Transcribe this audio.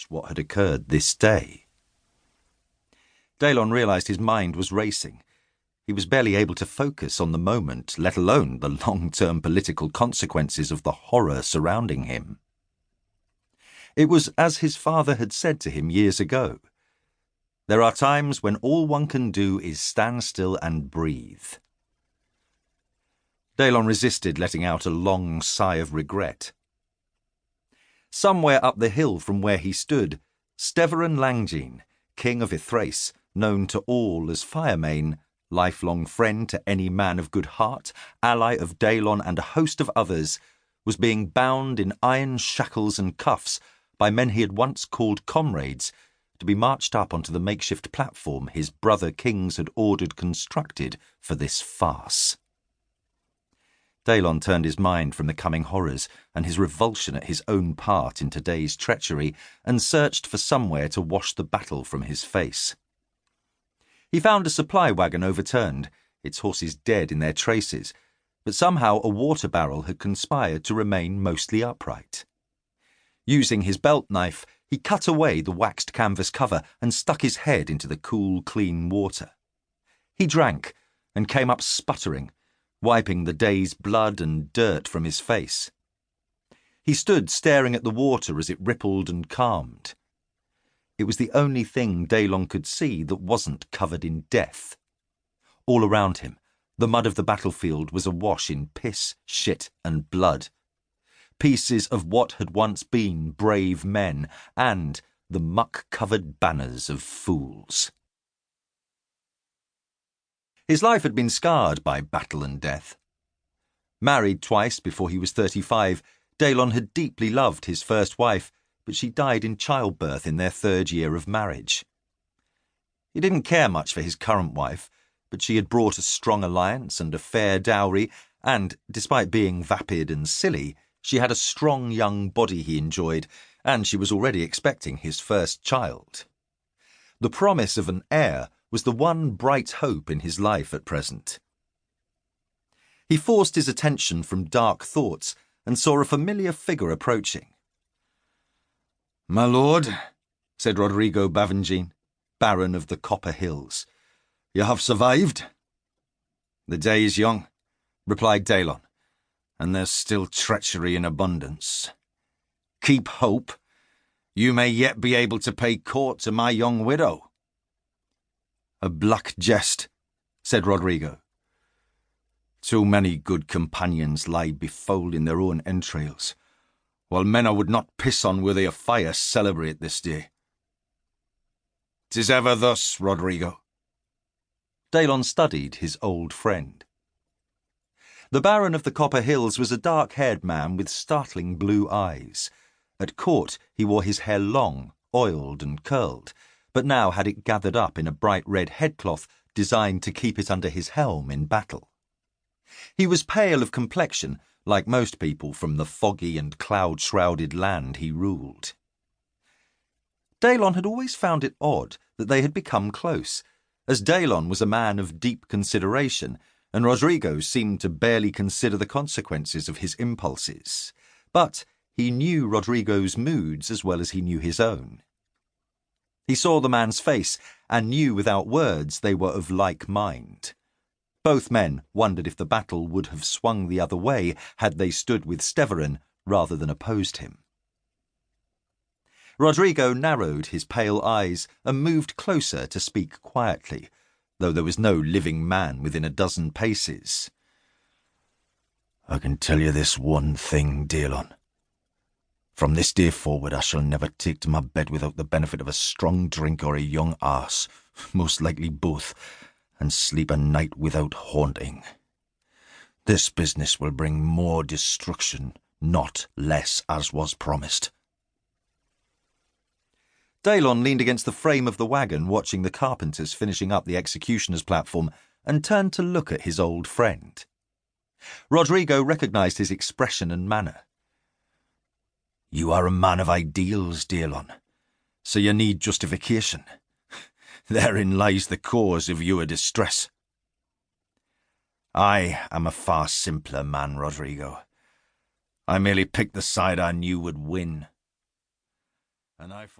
much what had occurred this day. Daelon realized his mind was racing. He was barely able to focus on the moment, let alone the long-term political consequences of the horror surrounding him. It was as his father had said to him years ago. There are times when all one can do is stand still and breathe. Daelon resisted letting out a long sigh of regret. Somewhere up the hill from where he stood, Steveren Langene, king of Ithrace, known to all as Firemane, lifelong friend to any man of good heart, ally of Daelon and a host of others, was being bound in iron shackles and cuffs by men he had once called comrades, to be marched up onto the makeshift platform his brother kings had ordered constructed for this farce. Daelon turned his mind from the coming horrors and his revulsion at his own part in today's treachery and searched for somewhere to wash the battle from his face. He found a supply wagon overturned, its horses dead in their traces, but somehow a water barrel had conspired to remain mostly upright. Using his belt knife, he cut away the waxed canvas cover and stuck his head into the cool, clean water. He drank and came up sputtering, wiping the day's blood and dirt from his face. He stood staring at the water as it rippled and calmed. It was the only thing Daelon could see that wasn't covered in death. All around him, the mud of the battlefield was awash in piss, shit, and blood. Pieces of what had once been brave men, and the muck-covered banners of fools. His life had been scarred by battle and death. Married twice before he was 35, Daelon had deeply loved his first wife, but she died in childbirth in their 3rd year of marriage. He didn't care much for his current wife, but she had brought a strong alliance and a fair dowry, and, despite being vapid and silly, she had a strong young body he enjoyed, and she was already expecting his first child. The promise of an heir was the one bright hope in his life at present. He forced his attention from dark thoughts and saw a familiar figure approaching. "My lord," said Rodrigo Bavengine, Baron of the Copper Hills, "you have survived?" "The day is young," replied Daelon, "and there's still treachery in abundance. Keep hope. You may yet be able to pay court to my young widow." "A black jest," said Rodrigo. "Too many good companions lie befouled in their own entrails, while men I would not piss on were they a fire celebrate this day." "'Tis ever thus, Rodrigo." Daelon studied his old friend. The Baron of the Copper Hills was a dark-haired man with startling blue eyes. At court he wore his hair long, oiled and curled, but now had it gathered up in a bright red headcloth designed to keep it under his helm in battle. He was pale of complexion, like most people from the foggy and cloud-shrouded land he ruled. Daelon had always found it odd that they had become close, as Daelon was a man of deep consideration, and Rodrigo seemed to barely consider the consequences of his impulses. But he knew Rodrigo's moods as well as he knew his own. He saw the man's face and knew without words they were of like mind. Both men wondered if the battle would have swung the other way had they stood with Steveren rather than opposed him. Rodrigo narrowed his pale eyes and moved closer to speak quietly, though there was no living man within a dozen paces. "I can tell you this one thing, Daelon. From this day forward I shall never take to my bed without the benefit of a strong drink or a young arse, most likely both, and sleep a night without haunting. This business will bring more destruction, not less, as was promised." Daelon leaned against the frame of the wagon watching the carpenters finishing up the executioner's platform and turned to look at his old friend. Rodrigo recognized his expression and manner. "You are a man of ideals, Daelon, so you need justification. Therein lies the cause of your distress." "I am a far simpler man, Rodrigo. I merely picked the side I knew would win, and I followed."